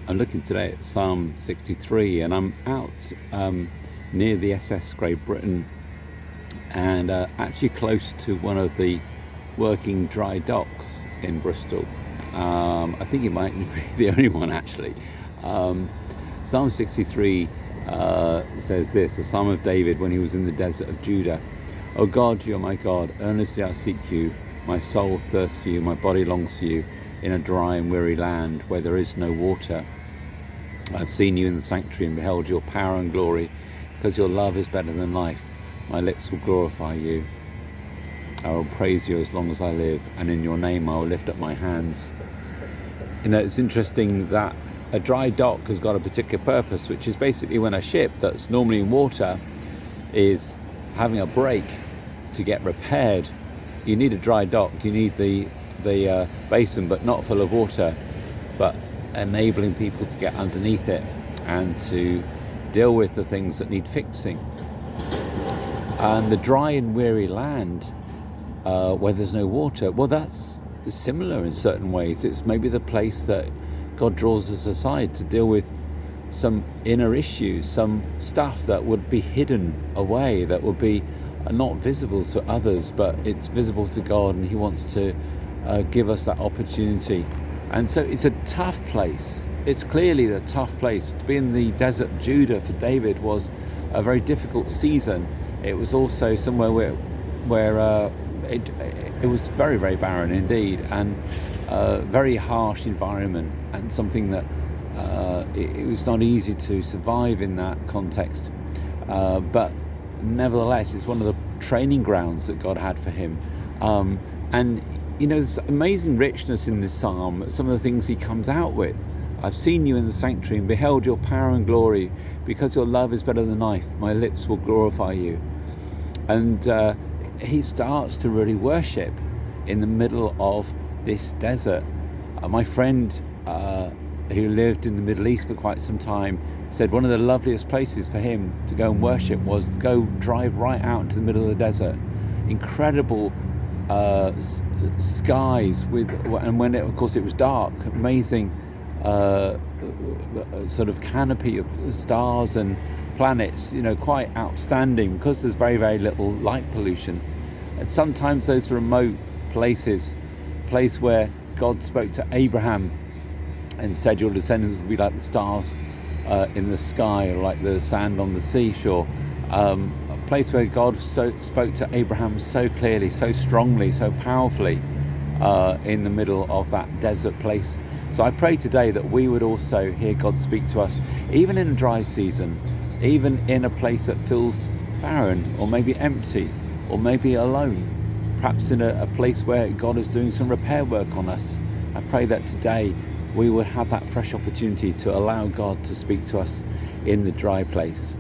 I'm looking today at Psalm 63, and I'm out near the SS Great Britain, and actually close to one of the working dry docks in Bristol. I think it might be the only one actually. Psalm 63 says this, a psalm of David when he was in the desert of Judah. O God, you are my God, earnestly I seek you. My soul thirsts for you, my body longs for you, in a dry and weary land where there is no water. I've seen you in the sanctuary and beheld your power and glory, because your love is better than life. My lips will glorify you. I will praise you as long as I live, and in your name I will lift up my hands. You know, it's interesting that a dry dock has got a particular purpose, which is basically when a ship that's normally in water is having a break to get repaired. You need a dry dock, you need the basin, but not full of water, but enabling people to get underneath it and to deal with the things that need fixing. And the dry and weary land, where there's no water, well, that's similar in certain ways. It's maybe the place that God draws us aside to deal with some inner issues, some stuff that would be hidden away, that would be not visible to others, but it's visible to God, and he wants to give us that opportunity. And so it's a tough place. It's clearly a tough place. To be in the desert of Judah for David was a very difficult season. It was also somewhere where it was very, very barren indeed, and very harsh environment, and something that it was not easy to survive in that context. But nevertheless, it's one of the training grounds that God had for him. And you know, there's amazing richness in this psalm, some of the things he comes out with. I've seen you in the sanctuary and beheld your power and glory, because your love is better than life. My lips will glorify you. And he starts to really worship in the middle of this desert. My friend who lived in the Middle East for quite some time said one of the loveliest places for him to go and worship was to go drive right out into the middle of the desert. Incredible skies and when of course it was dark, amazing sort of canopy of stars and planets, you know, quite outstanding, because there's very, very little light pollution. And sometimes those remote place where God spoke to Abraham and said your descendants will be like the stars in the sky, or like the sand on the seashore. A place where God spoke to Abraham so clearly, so strongly, so powerfully in the middle of that desert place. So I pray today that we would also hear God speak to us, even in a dry season, even in a place that feels barren, or maybe empty, or maybe alone, perhaps in a place where God is doing some repair work on us. I pray that today we would have that fresh opportunity to allow God to speak to us in the dry place.